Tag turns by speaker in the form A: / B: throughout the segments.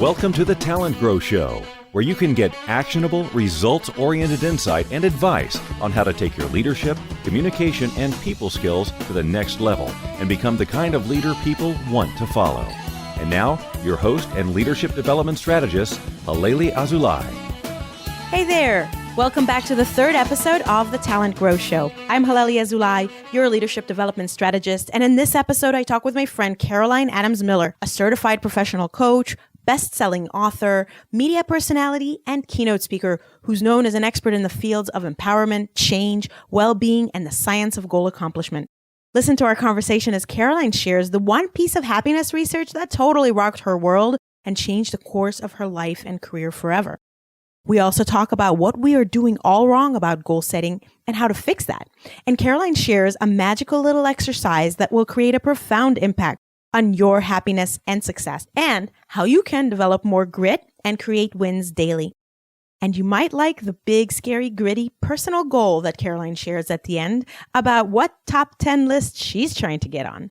A: Welcome to the TalentGrow Show, where you can get actionable, results-oriented insight and advice on how to take your leadership, communication, and people skills to the next level and become the kind of leader people want to follow. And now, your host and leadership development strategist, Halelly Azulay.
B: Hey there! Welcome back to the third episode of the TalentGrow Show. I'm Halelly Azulay, your leadership development strategist, and in this episode, I talk with my friend Caroline Adams Miller, a certified professional coach, best-selling author, media personality, and keynote speaker who's known as an expert in the fields of empowerment, change, well-being, and the science of goal accomplishment. Listen to our conversation as Caroline shares the one piece of happiness research that totally rocked her world and changed the course of her life and career forever. We also talk about what we are doing all wrong about goal setting and how to fix that. And Caroline shares a magical little exercise that will create a profound impact on your happiness and success, and how you can develop more grit and create wins daily. And you might like the big, scary, gritty personal goal that Caroline shares at the end about what top 10 list she's trying to get on.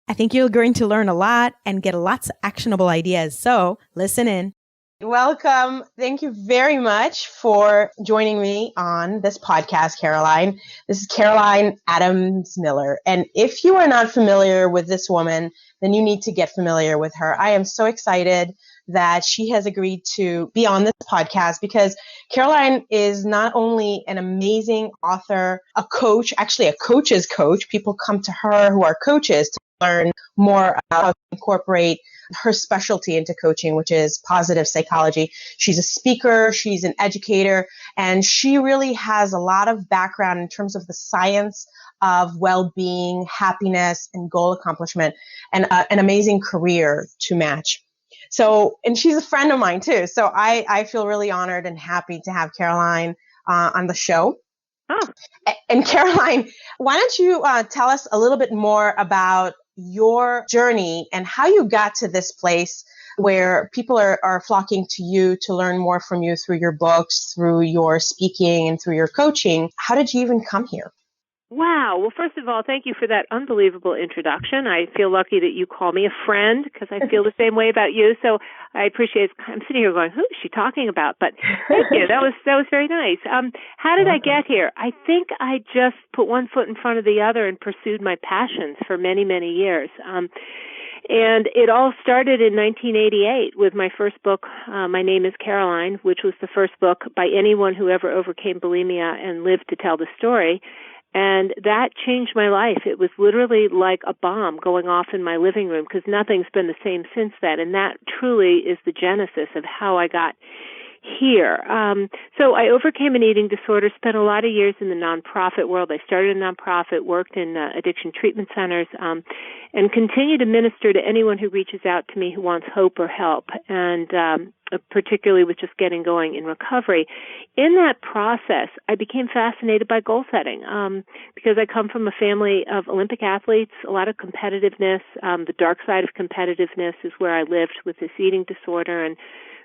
B: I think you're going to learn a lot and get lots of actionable ideas, so listen in. Welcome. Thank you very much for joining me on this podcast, Caroline. This is Caroline Adams Miller. And if you are not familiar with this woman, then you need to get familiar with her. I am so excited that she has agreed to be on this podcast because Caroline is not only an amazing author, a coach, actually a coach's coach. People come to her who are coaches to learn more about how to incorporate her specialty into coaching, which is positive psychology. She's a speaker, she's an educator, and she really has a lot of background in terms of the science of well-being, happiness, and goal accomplishment, and an amazing career to match. So, and she's a friend of mine too. So I feel really honored and happy to have Caroline on the show. Oh. And Caroline, why don't you tell us a little bit more about your journey and how you got to this place where people are flocking to you to learn more from you through your books, through your speaking, and through your coaching. How did you even come here?
C: Wow. Well, first of all, thank you for that unbelievable introduction. I feel lucky that you call me a friend because I feel the same way about you. So I appreciate it. I'm sitting here going, who is she talking about? But thank you. That was very nice. How did I get here? I think I just put one foot in front of the other and pursued my passions for many, many years. And it all started in 1988 with my first book, My Name is Caroline, which was the first book by anyone who ever overcame bulimia and lived to tell the story. And that changed my life. It was literally like a bomb going off in my living room because nothing's been the same since then. And that truly is the genesis of how I got here. So I overcame an eating disorder, spent a lot of years in the nonprofit world. I started a nonprofit, worked in addiction treatment centers, and continue to minister to anyone who reaches out to me who wants hope or help, and particularly with just getting going in recovery. In that process, I became fascinated by goal setting because I come from a family of Olympic athletes, a lot of competitiveness. The dark side of competitiveness is where I lived with this eating disorder and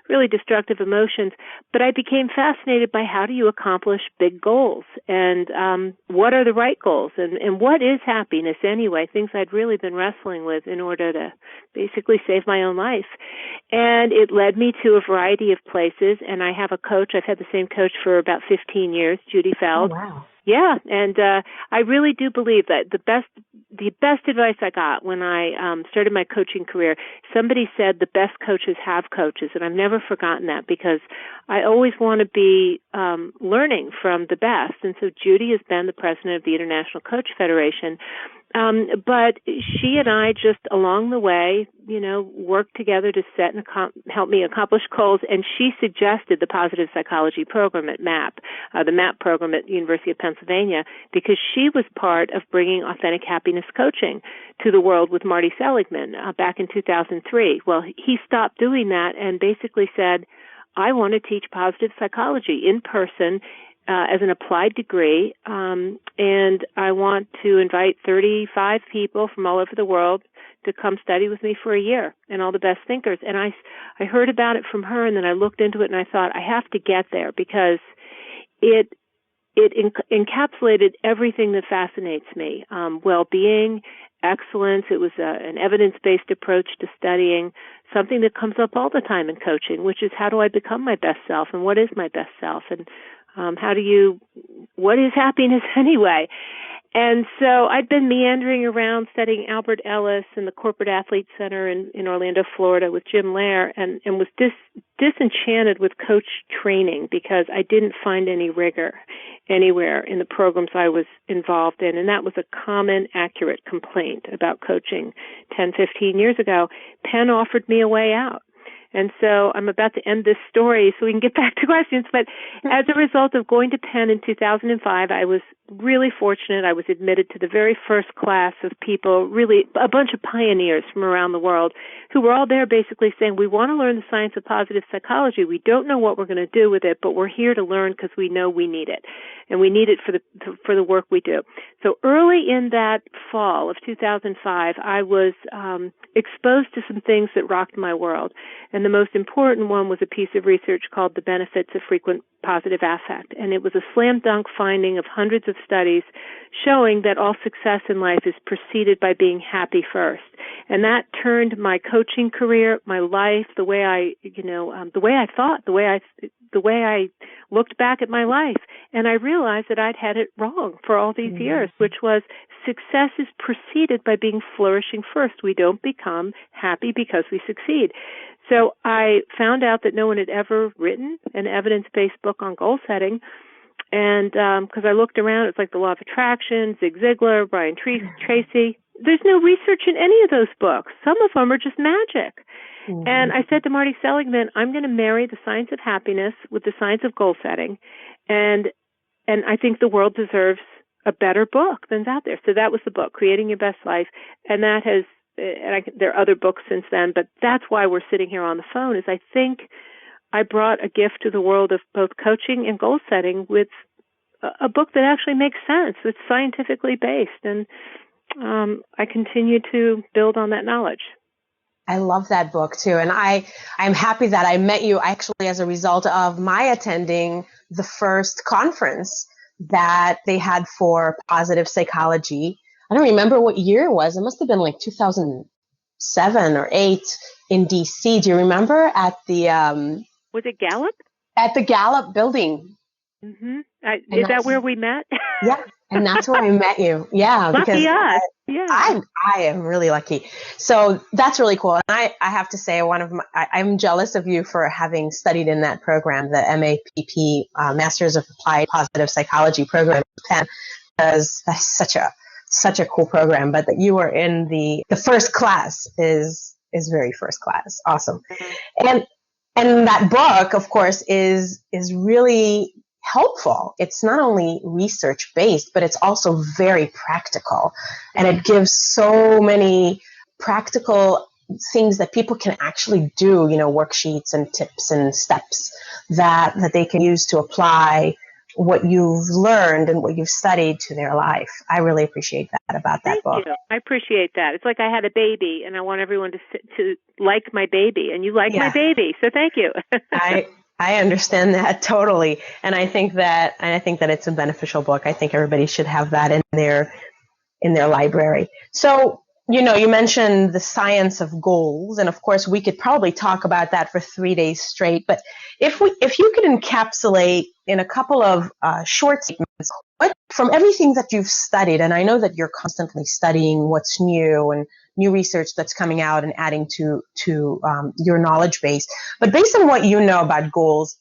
C: really destructive emotions. But I became fascinated by how do you accomplish big goals and what are the right goals and what is happiness anyway, things I'd really been wrestling with in order to basically save my own life. And it led me to a variety of places, and I have a coach. I've had the same coach for about 15 years, Judy Feld.
B: Oh, wow.
C: Yeah, and I really do believe that the best advice I got when I started my coaching career, somebody said the best coaches have coaches, and I've never forgotten that because I always want to be learning from the best. And so Judy has been the president of the International Coach Federation. But she and I just along the way, worked together to set and help me accomplish goals. And she suggested the positive psychology program at MAPP, the MAPP program at the University of Pennsylvania, because she was part of bringing authentic happiness coaching to the world with Marty Seligman back in 2003. Well, he stopped doing that and basically said, I want to teach positive psychology in person as an applied degree, and I want to invite 35 people from all over the world to come study with me for a year, and all the best thinkers. And I heard about it from her, and then I looked into it, and I thought, I have to get there because it encapsulated everything that fascinates me, well-being, excellence. It was an evidence-based approach to studying, something that comes up all the time in coaching, which is how do I become my best self, and what is my best self, and what is happiness anyway? And so I'd been meandering around studying Albert Ellis and the Corporate Athlete Center in Orlando, Florida with Jim Lair, and was disenchanted with coach training because I didn't find any rigor anywhere in the programs I was involved in. And that was a common, accurate complaint about coaching 10, 15 years ago. Penn offered me a way out. And so I'm about to end this story so we can get back to questions. But as a result of going to Penn in 2005, I was really fortunate. I was admitted to the very first class of people, really a bunch of pioneers from around the world who were all there basically saying, we want to learn the science of positive psychology. We don't know what we're going to do with it, but we're here to learn because we know we need it. And we need it for the work we do. So early in that fall of 2005, I was exposed to some things that rocked my world. And the most important one was a piece of research called The Benefits of Frequent Positive Affect. And it was a slam dunk finding of hundreds of studies showing that all success in life is preceded by being happy first. And that turned my coaching career, my life, the way I thought, the way I looked back at my life. And I realized that I'd had it wrong for all these years, which was success is preceded by being flourishing first. We don't become happy because we succeed. So I found out that no one had ever written an evidence-based book on goal setting. And because I looked around, it's like the Law of Attraction, Zig Ziglar, Brian Tracy. There's no research in any of those books. Some of them are just magic. Mm-hmm. And I said to Marty Seligman, I'm going to marry the science of happiness with the science of goal setting. And I think the world deserves a better book than's out there. So that was the book, Creating Your Best Life. And that has, there are other books since then, but that's why we're sitting here on the phone, is I think I brought a gift to the world of both coaching and goal setting with a book that actually makes sense. It's scientifically based. And I continue to build on that knowledge.
D: I love that book too. And I'm happy that I met you actually as a result of my attending the first conference that they had for positive psychology. I don't remember what year it was. It must have been like 2007 or 8 in DC. Do you remember at the
C: was it Gallup?
D: At the Gallup building.
C: Mm-hmm. Is that where we met? Yeah.
D: And that's where I met you. Yeah.
C: Lucky us. Yeah.
D: I am really lucky. So that's really cool. And I have to say, I'm jealous of you for having studied in that program, the MAPP, Masters of Applied Positive Psychology program, Penn, because that's such a cool program. But that you were in the first class is very first class. Awesome. Mm-hmm. And that book, of course, is really helpful. It's not only research based, but it's also very practical. And it gives so many practical things that people can actually do, worksheets and tips and steps that they can use to apply what you've learned and what you've studied to their life. I really appreciate that about that book.
C: Thank you. I appreciate that. It's like I had a baby and I want everyone to like my baby, and you like my baby. So thank you.
D: I understand that totally. And I think that it's a beneficial book. I think everybody should have that in their library. So, you mentioned the science of goals, and of course we could probably talk about that for 3 days straight. But if you could encapsulate in a couple of short statements, from everything that you've studied, and I know that you're constantly studying what's new and new research that's coming out and adding to your knowledge base. But based on what you know about goals,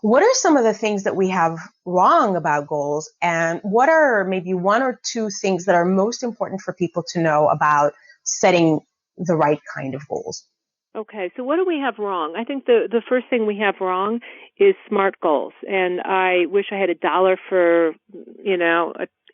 D: what are some of the things that we have wrong about goals? And what are maybe 1 or 2 things that are most important for people to know about setting the right kind of goals?
C: Okay, so what do we have wrong? I think the first thing we have wrong is SMART goals. And I wish I had $1 for,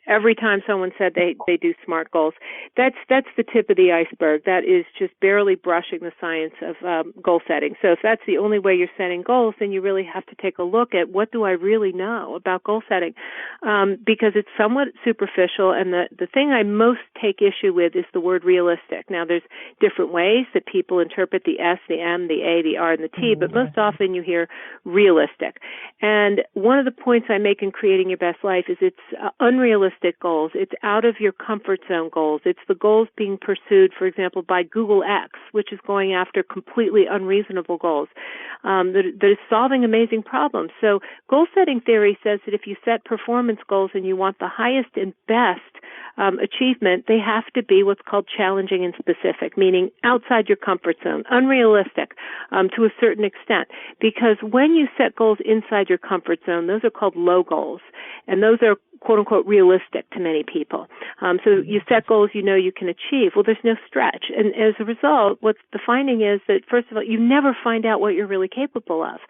C: every time someone said they do SMART goals. That's the tip of the iceberg. That is just barely brushing the science of goal setting. So if that's the only way you're setting goals, then you really have to take a look at what do I really know about goal setting, because it's somewhat superficial. And the thing I most take issue with is the word realistic. Now, there's different ways that people interpret the S, the M, the A, the R, and the T, but most often you hear realistic. And one of the points I make in Creating Your Best Life is it's unrealistic unrealistic goals. It's out of your comfort zone goals. It's the goals being pursued, for example, by Google X, which is going after completely unreasonable goals that is solving amazing problems. So goal setting theory says that if you set performance goals and you want the highest and best achievement, they have to be what's called challenging and specific, meaning outside your comfort zone, unrealistic to a certain extent. Because when you set goals inside your comfort zone, those are called low goals, and those are quote unquote realistic to many people. So you set goals you know you can achieve. Well, there's no stretch. And as a result, what's the finding is that, first of all, you never find out what you're really capable of.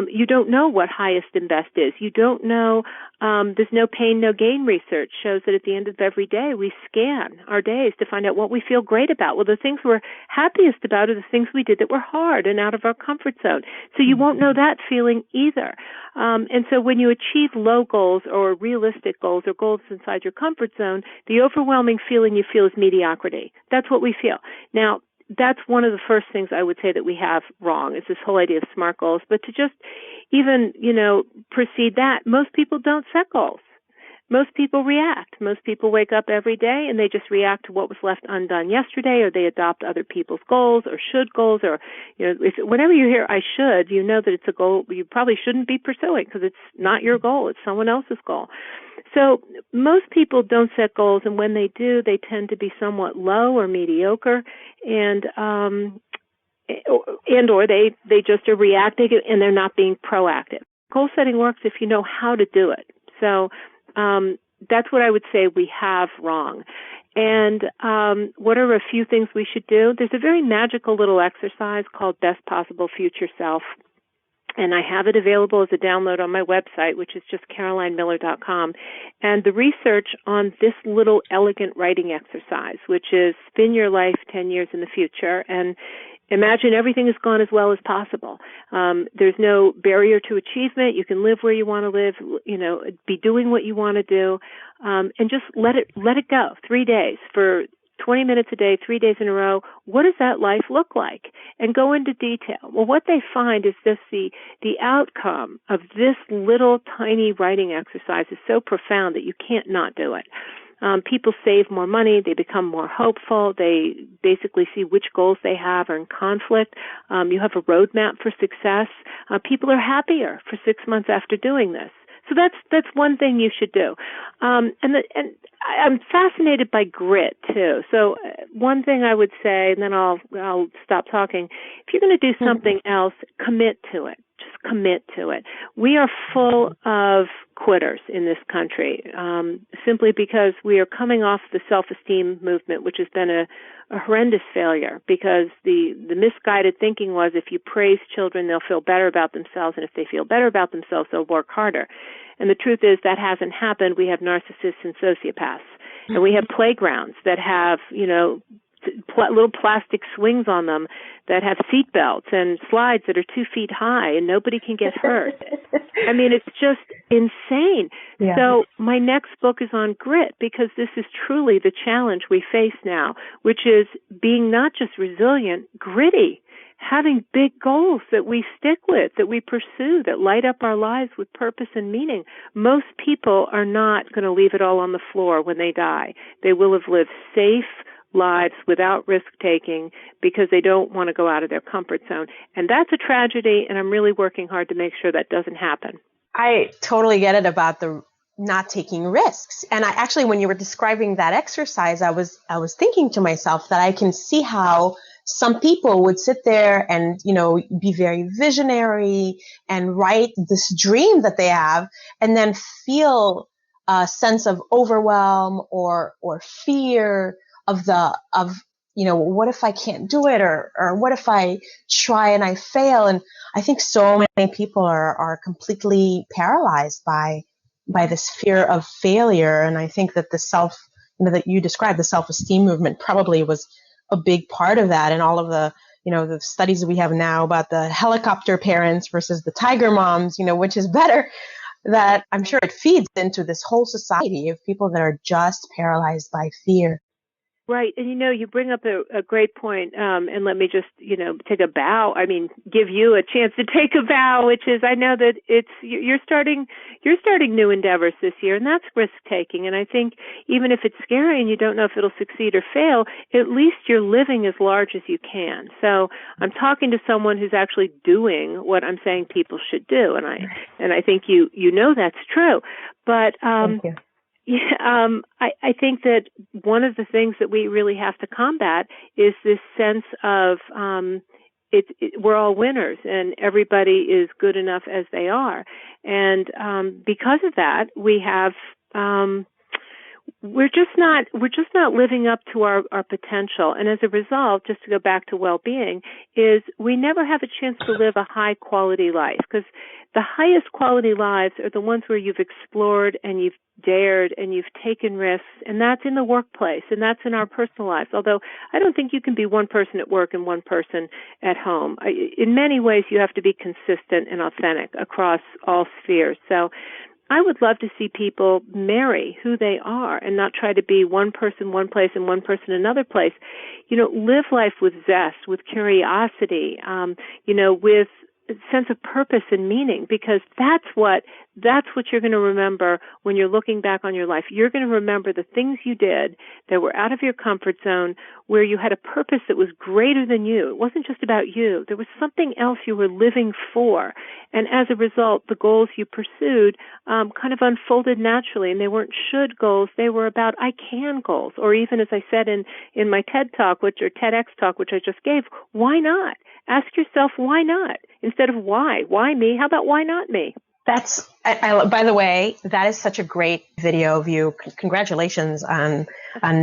C: You don't know what highest and best is. You don't know, there's no pain, no gain research shows that at the end of every day, we scan our days to find out what we feel great about. Well, the things we're happiest about are the things we did that were hard and out of our comfort zone. So you won't know that feeling either. And so when you achieve low goals or realistic goals or goals inside your comfort zone, the overwhelming feeling you feel is mediocrity. That's what we feel. Now, that's one of the first things I would say that we have wrong is this whole idea of SMART goals. But to just even, precede that, most people don't set goals. Most people react. Most people wake up every day and they just react to what was left undone yesterday, or they adopt other people's goals or should goals, or, whenever you hear I should, you know that it's a goal you probably shouldn't be pursuing because it's not your goal. It's someone else's goal. So most people don't set goals, and when they do, they tend to be somewhat low or mediocre, and or they just are reacting and they're not being proactive. Goal setting works if you know how to do it. So that's what I would say we have wrong. And what are a few things we should do? There's a very magical little exercise called Best Possible Future Self. And I have it available as a download on my website, which is just CarolineMiller.com. And the research on this little elegant writing exercise, which is spin your life 10 years in the future and imagine everything has gone as well as possible. There's no barrier to achievement. You can live where you want to live, be doing what you want to do, and just let it go. 3 days for 20 minutes a day, 3 days in a row. What does that life look like? And go into detail. Well, what they find is this, the outcome of this little tiny writing exercise is so profound that you can't not do it. People save more money. They become more hopeful. They basically see which goals they have are in conflict. You have a roadmap for success. People are happier for 6 months after doing this. So that's one thing you should do. And I'm fascinated by grit too. So one thing I would say, and then I'll stop talking. If you're going to do something else, commit to it. Just commit to it. We are full of quitters in this country, simply because we are coming off the self-esteem movement, which has been a horrendous failure, because the misguided thinking was if you praise children, they'll feel better about themselves, and if they feel better about themselves, they'll work harder. And the truth is that hasn't happened. We have narcissists and sociopaths, and we have playgrounds that have, little plastic swings on them that have seat belts and slides that are 2 feet high and nobody can get hurt. I mean, it's just insane. Yeah. So my next book is on grit, because this is truly the challenge we face now, which is being not just resilient, gritty, having big goals that we stick with, that we pursue, that light up our lives with purpose and meaning. Most people are not going to leave it all on the floor when they die. They will have lived safe lives without risk-taking because they don't want to go out of their comfort zone. And that's a tragedy, and I'm really working hard to make sure that doesn't happen.
D: I totally get it about the not taking risks. And I actually, when you were describing that exercise, I was thinking to myself that I can see how some people would sit there and, be very visionary and write this dream that they have, and then feel a sense of overwhelm or fear of what if I can't do it, or what if I try and I fail? And I think so many people are completely paralyzed by this fear of failure. And I think that that you described, the self-esteem movement, probably was a big part of that. And all of the, the studies that we have now about the helicopter parents versus the tiger moms, which is better, that I'm sure it feeds into this whole society of people that are just paralyzed by fear.
C: Right. And, you bring up a great point. And let me just, take a bow. I mean, give you a chance to take a bow, which is, I know that you're starting new endeavors this year, and that's risk taking. And I think even if it's scary and you don't know if it'll succeed or fail, at least you're living as large as you can. So I'm talking to someone who's actually doing what I'm saying people should do. And I think you know that's true. But,
D: Thank you.
C: yeah, I think that one of the things that we really have to combat is this sense of we're all winners and everybody is good enough as they are, and because of that, we have we're just not living up to our potential, and as a result, just to go back to well-being, is we never have a chance to live a high quality life, because the highest quality lives are the ones where you've explored and you've dared and you've taken risks, and that's in the workplace and that's in our personal lives. Although I don't think you can be one person at work and one person at home. In many ways, you have to be consistent and authentic across all spheres. So I would love to see people marry who they are and not try to be one person one place and one person another place. Live life with zest, with curiosity, with a sense of purpose and meaning, because that's what you're going to remember when you're looking back on your life. You're going to remember the things you did that were out of your comfort zone, where you had a purpose that was greater than you. It wasn't just about you. There was something else you were living for. And as a result, the goals you pursued kind of unfolded naturally, and they weren't should goals. They were about I can goals. Or even, as I said in my TED Talk, or TEDx Talk, which I just gave, why not? Ask yourself, why not? Instead of why? Why me? How about why not me?
D: That's, by the way, that is such a great video of you. Congratulations on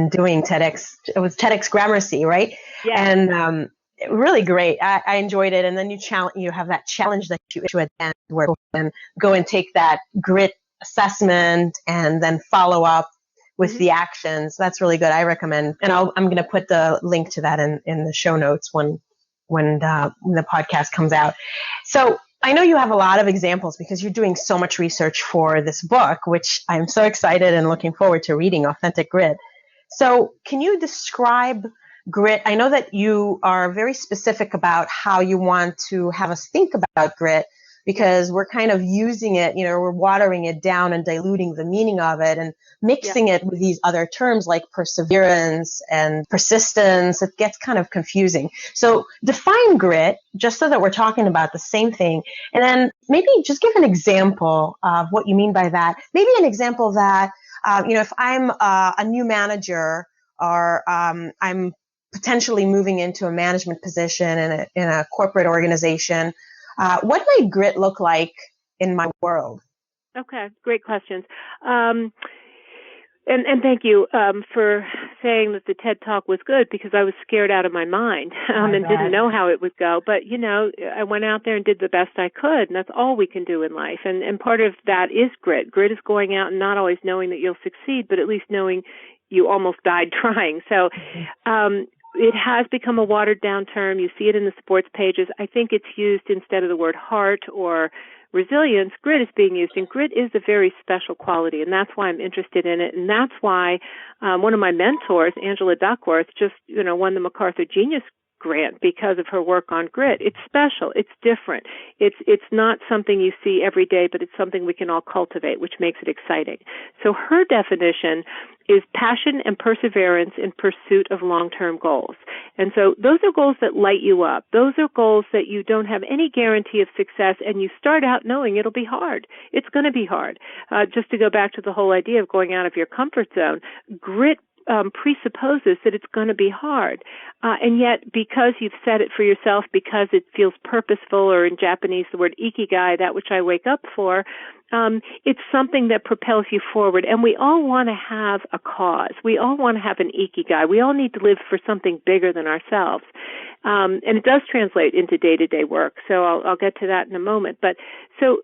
D: doing TEDx. It was TEDx Gramercy, right?
C: Yeah.
D: And really great. I enjoyed it. And then you have that challenge that you issue at the end, where you can go and take that grit assessment and then follow up with the actions. That's really good. I recommend, and I'm going to put the link to that in the show notes when the podcast comes out. So I know you have a lot of examples because you're doing so much research for this book, which I'm so excited and looking forward to reading, Authentic Grit. So can you describe grit? I know that you are very specific about how you want to have us think about grit, because we're kind of using it, we're watering it down and diluting the meaning of it and mixing it with these other terms like perseverance and persistence. It gets kind of confusing. So define grit, just so that we're talking about the same thing. And then maybe just give an example of what you mean by that. Maybe an example that, if I'm a new manager, or I'm potentially moving into a management position in a corporate organization, what might grit look like in my world? Okay,
C: great questions. And thank you for saying that the TED Talk was good, because I was scared out of my mind and didn't know how it would go. But, I went out there and did the best I could, and that's all we can do in life. And part of that is grit. Grit is going out and not always knowing that you'll succeed, but at least knowing you almost died trying. So it has become a watered-down term. You see it in the sports pages. I think it's used instead of the word heart or resilience. Grit is being used, and grit is a very special quality, and that's why I'm interested in it. And that's why one of my mentors, Angela Duckworth, just won the MacArthur Genius Grant because of her work on grit. It's special. It's different. It's not something you see every day, but it's something we can all cultivate, which makes it exciting. So her definition is passion and perseverance in pursuit of long-term goals. And so those are goals that light you up. Those are goals that you don't have any guarantee of success, and you start out knowing it'll be hard. It's going to be hard. Just to go back to the whole idea of going out of your comfort zone, grit presupposes that it's going to be hard. And yet, because you've set it for yourself, because it feels purposeful, or in Japanese, the word ikigai, that which I wake up for, it's something that propels you forward. And we all want to have a cause. We all want to have an ikigai. We all need to live for something bigger than ourselves. And it does translate into day-to-day work. So I'll get to that in a moment. But so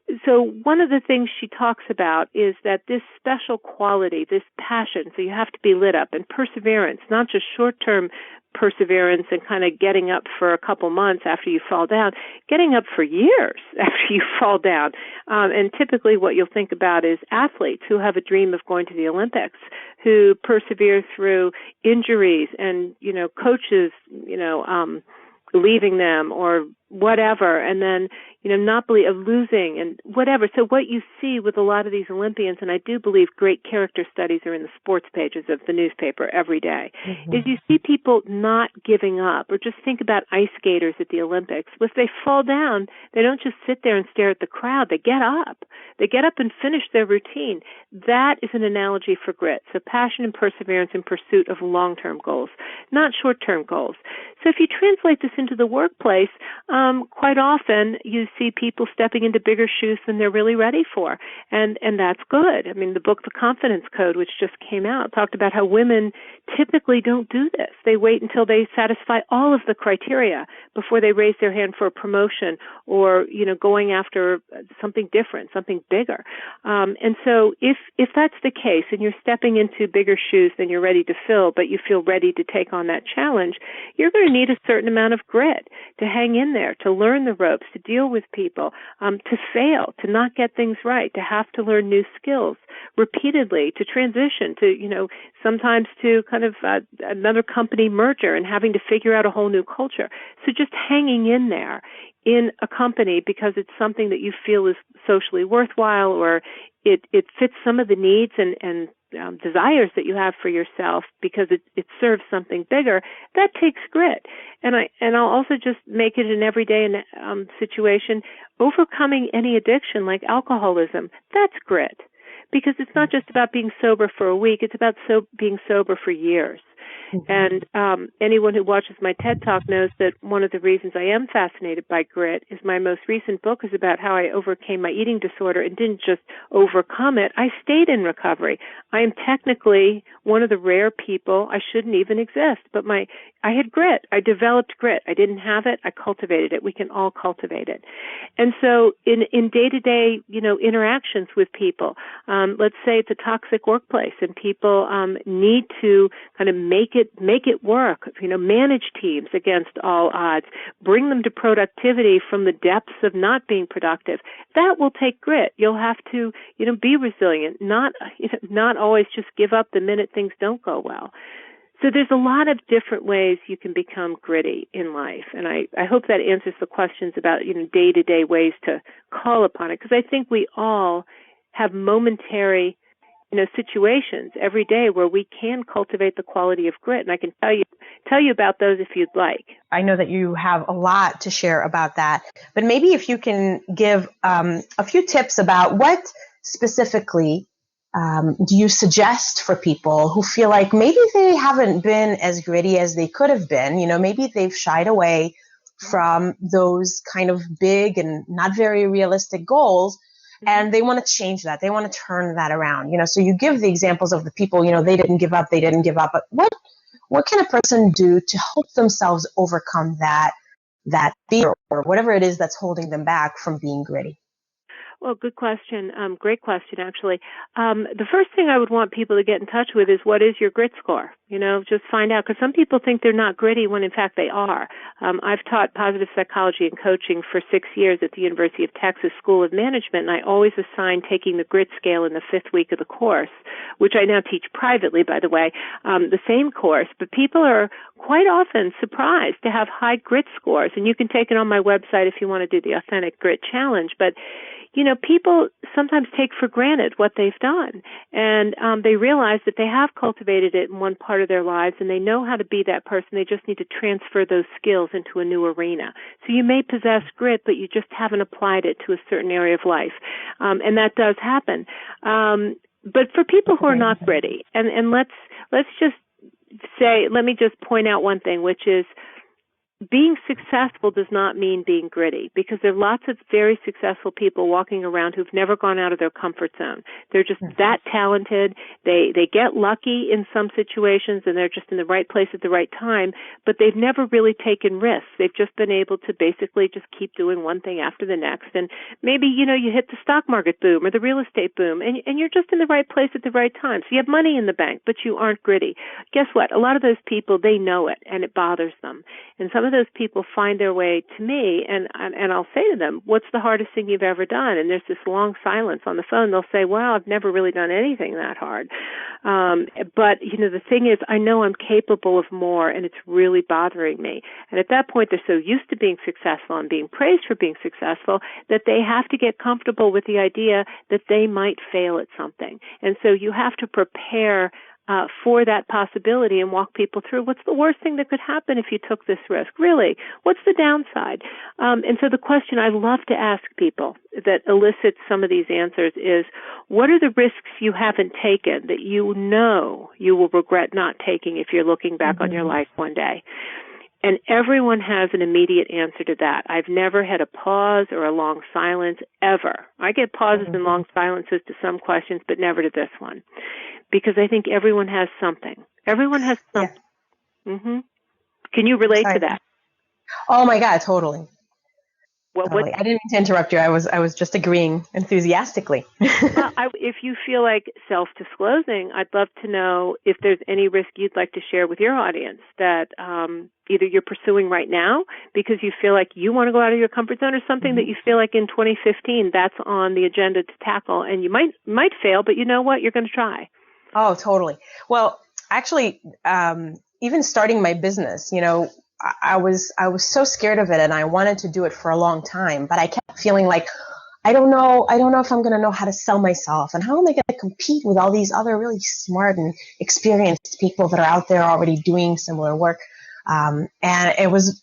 C: one of the things she talks about is that this special quality, this passion, so you have to be lit up, and perseverance, not just short-term perseverance and kind of getting up for a couple months after you fall down, getting up for years after you fall down. And typically what you'll think about is athletes who have a dream of going to the Olympics, who persevere through injuries and, coaches, leaving them or whatever, and then, not believe of losing and whatever. So what you see with a lot of these Olympians, and I do believe great character studies are in the sports pages of the newspaper every day, is you see people not giving up. Or just think about ice skaters at the Olympics. If they fall down, they don't just sit there and stare at the crowd. They get up. They get up and finish their routine. That is an analogy for grit. So passion and perseverance in pursuit of long-term goals, not short-term goals. So if you translate this into the workplace, quite often you see people stepping into bigger shoes than they're really ready for. And that's good. I mean, the book, The Confidence Code, which just came out, talked about how women typically don't do this. They wait until they satisfy all of the criteria before they raise their hand for a promotion or, going after something different, something bigger. And so if that's the case and you're stepping into bigger shoes than you're ready to fill, but you feel ready to take on that challenge, you're going to need a certain amount of grit to hang in there, to learn the ropes, to deal with people, to fail, to not get things right, to have to learn new skills repeatedly, to transition, to, sometimes to kind of another company merger and having to figure out a whole new culture. So just hanging in there in a company because it's something that you feel is socially worthwhile or it fits some of the needs and desires that you have for yourself because it serves something bigger, that takes grit. And I'll also just make it an everyday situation. Overcoming any addiction like alcoholism, that's grit. Because it's not just about being sober for a week, it's about being sober for years. And anyone who watches my TED Talk knows that one of the reasons I am fascinated by grit is my most recent book is about how I overcame my eating disorder and didn't just overcome it. I stayed in recovery. I am technically one of the rare people, I shouldn't even exist, but I had grit. I developed grit. I didn't have it. I cultivated it. We can all cultivate it. And so in day-to-day, interactions with people, let's say it's a toxic workplace and people need to kind of make it work, manage teams against all odds, bring them to productivity from the depths of not being productive. That will take grit. You'll have to, be resilient, not always just give up the minute things don't go well. So there's a lot of different ways you can become gritty in life. And I hope that answers the questions about, day-to-day ways to call upon it. Because I think we all have momentary situations every day where we can cultivate the quality of grit. And I can tell you about those if you'd like.
D: I know that you have a lot to share about that, but maybe if you can give a few tips about what specifically do you suggest for people who feel like maybe they haven't been as gritty as they could have been? Maybe they've shied away from those kind of big and not very realistic goals. And they want to change that. They want to turn that around. So you give the examples of the people, they didn't give up. But what can a person do to help themselves overcome that fear or whatever it is that's holding them back from being gritty?
C: Well, good question. Great question, actually. The first thing I would want people to get in touch with is what is your grit score? Just find out, because some people think they're not gritty when in fact they are. I've taught positive psychology and coaching for 6 years at the University of Texas School of Management, and I always assign taking the grit scale in the 5th week of the course, which I now teach privately, by the way, the same course. But people are quite often surprised to have high grit scores, and you can take it on my website if you want to do the Authentic Grit Challenge. But people sometimes take for granted what they've done, and they realize that they have cultivated it in one part of their lives, and they know how to be that person. They just need to transfer those skills into a new arena. So you may possess grit, but you just haven't applied it to a certain area of life, and that does happen. But for people who are not gritty, and let's just say, let me just point out one thing, which is being successful does not mean being gritty, because there are lots of very successful people walking around who've never gone out of their comfort zone. They're just that talented. They get lucky in some situations, and they're just in the right place at the right time, but they've never really taken risks. They've just been able to basically just keep doing one thing after the next. And maybe, you hit the stock market boom or the real estate boom, and you're just in the right place at the right time. So you have money in the bank, but you aren't gritty. Guess what? A lot of those people, they know it, and it bothers them. And some of those people find their way to me, and I'll say to them, what's the hardest thing you've ever done? And there's this long silence on the phone. They'll say, well, I've never really done anything that hard. But, the thing is, I know I'm capable of more, and it's really bothering me. And at that point, they're so used to being successful and being praised for being successful that they have to get comfortable with the idea that they might fail at something. And so you have to prepare for that possibility and walk people through what's the worst thing that could happen if you took this risk. Really, what's the downside? And so the question I love to ask people that elicits some of these answers is, what are the risks you haven't taken that you know you will regret not taking if you're looking back on your life one day? And everyone has an immediate answer to that. I've never had a pause or a long silence ever. I get pauses and long silences to some questions, but never to this one, because I think everyone has something. Everyone has something. Yeah. Mm-hmm. Can you relate to that?
D: Oh my God, totally.
C: Totally.
D: I didn't mean to interrupt you. I was just agreeing enthusiastically.
C: Well, if you feel like self-disclosing, I'd love to know if there's any risk you'd like to share with your audience that either you're pursuing right now because you feel like you want to go out of your comfort zone, or something that you feel like in 2015 that's on the agenda to tackle, and you might fail, but you know what? You're going to try.
D: Oh, totally. Well, actually, even starting my business, I was so scared of it, and I wanted to do it for a long time, but I kept feeling like, I don't know if I'm going to know how to sell myself, and how am I going to compete with all these other really smart and experienced people that are out there already doing similar work. And it was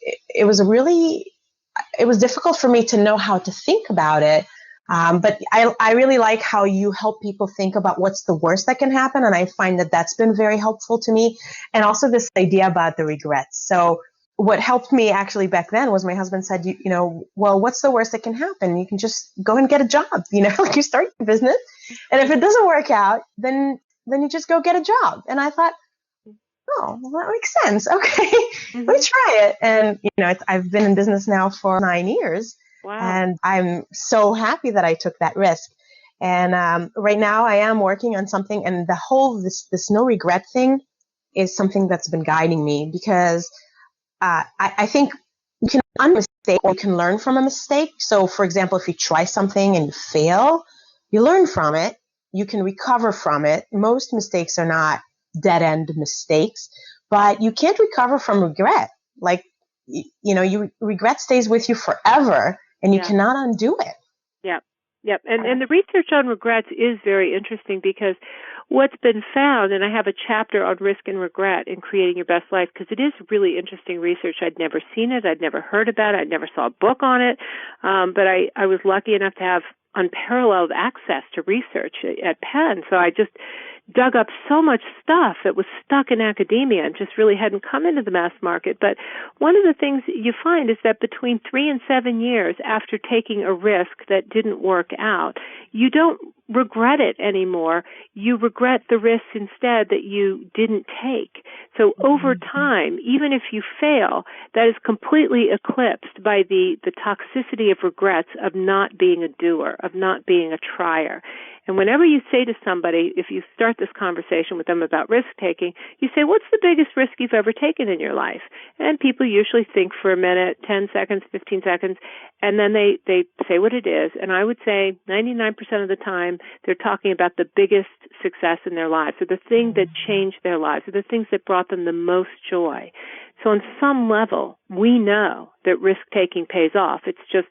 D: difficult for me to know how to think about it. But I really like how you help people think about what's the worst that can happen. And I find that that's been very helpful to me. And also this idea about the regrets. So what helped me actually back then was my husband said, well, what's the worst that can happen? You can just go and get a job, like you start your business. And if it doesn't work out, then you just go get a job. And I thought, oh, well, that makes sense. Okay, let me try it. And, I've been in business now for 9 years.
C: Wow.
D: And I'm so happy that I took that risk. And right now I am working on something, and the whole, this no regret thing is something that's been guiding me, because I think you can unmistake or you can learn from a mistake. So, for example, if you try something and you fail, you learn from it. You can recover from it. Most mistakes are not dead-end mistakes, but you can't recover from regret. Like, regret stays with you forever, and you cannot undo it.
C: Yep. And the research on regrets is very interesting, because what's been found, and I have a chapter on risk and regret in Creating Your Best Life, because it is really interesting research. I'd never seen it. I'd never heard about it. I never saw a book on it. But I was lucky enough to have unparalleled access to research at Penn. So I just dug up so much stuff that was stuck in academia and just really hadn't come into the mass market. But one of the things you find is that between 3 and 7 years after taking a risk that didn't work out, you don't regret it anymore. You regret the risks instead that you didn't take. So over time, even if you fail, that is completely eclipsed by the toxicity of regrets of not being a doer, of not being a trier. And whenever you say to somebody, if you start this conversation with them about risk-taking, you say, what's the biggest risk you've ever taken in your life? And people usually think for a minute, 10 seconds, 15 seconds, and then they say what it is. And I would say 99% of the time, they're talking about the biggest success in their lives, or the thing that changed their lives, or the things that brought them the most joy. So on some level, we know that risk-taking pays off. It's just,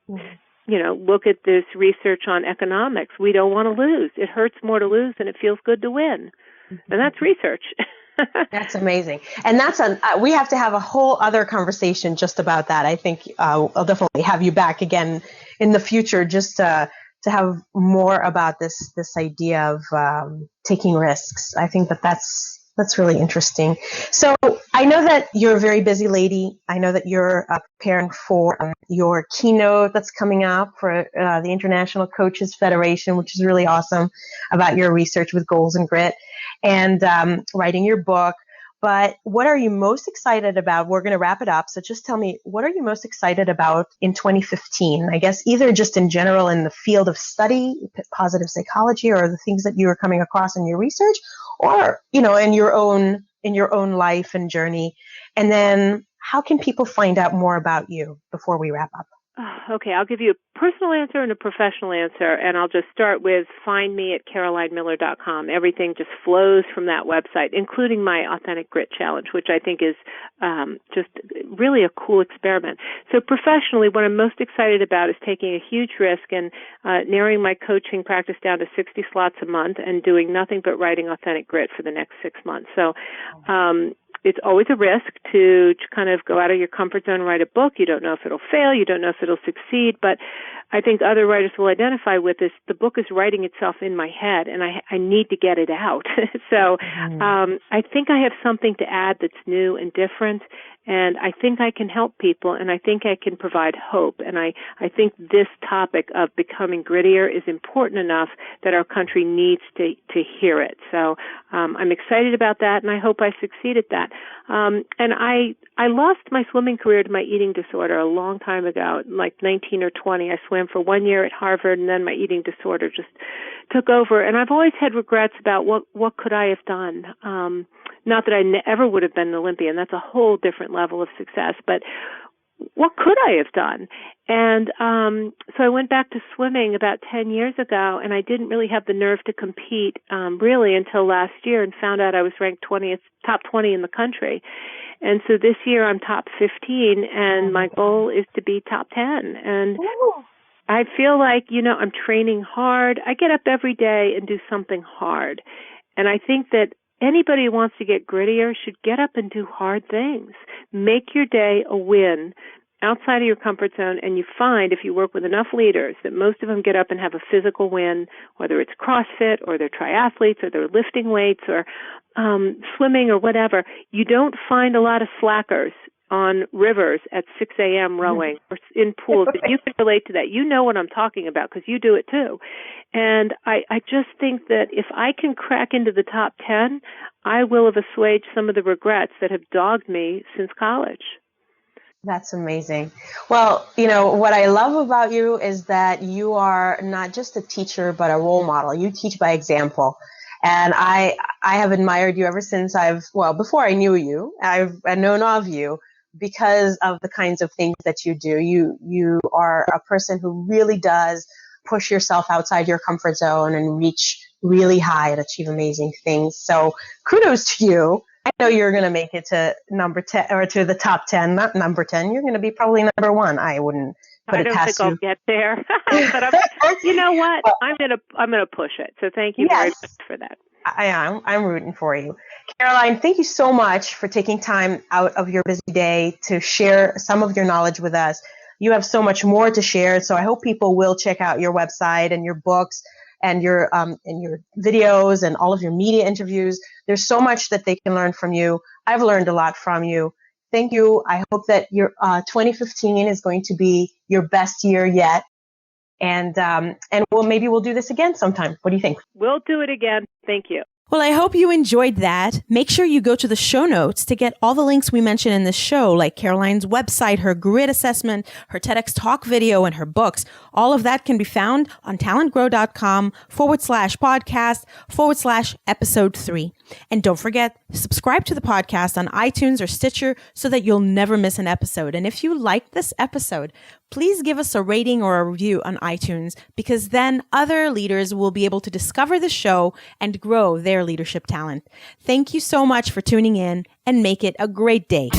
C: look at this research on economics. We don't want to lose. It hurts more to lose than it feels good to win. And that's research.
D: That's amazing. And we have to have a whole other conversation just about that. I think I'll definitely have you back again in the future, just to have more about this idea of taking risks. I think that's That's really interesting. So I know that you're a very busy lady. I know that you're preparing for your keynote that's coming up for the International Coaches Federation, which is really awesome, about your research with goals and grit, and writing your book. But what are you most excited about? We're going to wrap it up. So just tell me, what are you most excited about in 2015? I guess either just in general in the field of study, positive psychology, or the things that you are coming across in your research, or, in your own life and journey. And then how can people find out more about you before we wrap up?
C: Okay, I'll give you a personal answer and a professional answer, and I'll just start with find me at carolinemiller.com. Everything just flows from that website, including my Authentic Grit Challenge, which I think is just really a cool experiment. So professionally, what I'm most excited about is taking a huge risk and narrowing my coaching practice down to 60 slots a month and doing nothing but writing Authentic Grit for the next 6 months. So it's always a risk to kind of go out of your comfort zone and write a book. You don't know if it'll fail. You don't know if it'll succeed. But I think other writers will identify with this. The book is writing itself in my head, and I need to get it out. So I think I have something to add that's new and different, and I think I can help people, and I think I can provide hope. And I think this topic of becoming grittier is important enough that our country needs to hear it. So I'm excited about that, and I hope I succeed at that. And I lost my swimming career to my eating disorder a long time ago, like 19 or 20. I swam for 1 year at Harvard, and then my eating disorder just took over. And I've always had regrets about what could I have done. Not that I ever would have been an Olympian. That's a whole different level of success. But what could I have done? And so I went back to swimming about 10 years ago, and I didn't really have the nerve to compete really until last year, and found out I was ranked top 20 in the country. And so this year I'm top 15, and my goal is to be top 10. And I feel like, I'm training hard. I get up every day and do something hard. And I think that anybody who wants to get grittier should get up and do hard things. Make your day a win outside of your comfort zone, and you find, if you work with enough leaders, that most of them get up and have a physical win, whether it's CrossFit or they're triathletes or they're lifting weights or swimming or whatever. You don't find a lot of slackers on rivers at 6 a.m. rowing or in pools. But you can relate to that. You know what I'm talking about because you do it too. And I just think that if I can crack into the top 10, I will have assuaged some of the regrets that have dogged me since college.
D: That's amazing. Well, what I love about you is that you are not just a teacher, but a role model. You teach by example. And I have admired you ever since before I knew you, I've known of you because of the kinds of things that you do. You are a person who really does push yourself outside your comfort zone and reach really high and achieve amazing things. So kudos to you. I know you're going to make it to number 10 or to the top 10, not number 10. You're going to be probably number 1. I wouldn't put it past you.
C: I don't think I'll get there. But you know what? I'm going to push it. So thank you very much for that.
D: I'm rooting for you. Caroline, thank you so much for taking time out of your busy day to share some of your knowledge with us. You have so much more to share. So I hope people will check out your website and your books and your videos and all of your media interviews. There's so much that they can learn from you. I've learned a lot from you. Thank you. I hope that your 2015 is going to be your best year yet. And maybe we'll do this again sometime. What do you think?
C: We'll do it again. Thank you.
B: Well, I hope you enjoyed that. Make sure you go to the show notes to get all the links we mentioned in this show, like Caroline's website, her grit assessment, her TEDx talk video, and her books. All of that can be found on talentgrow.com/podcast/episode3. And don't forget, subscribe to the podcast on iTunes or Stitcher so that you'll never miss an episode. And if you liked this episode, please give us a rating or a review on iTunes, because then other leaders will be able to discover the show and grow their leadership talent. Thank you so much for tuning in, and make it a great day.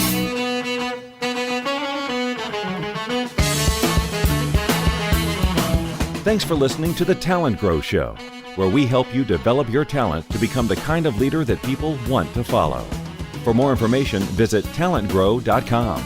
A: Thanks for listening to the TalentGrow Show, where we help you develop your talent to become the kind of leader that people want to follow. For more information, visit talentgrow.com.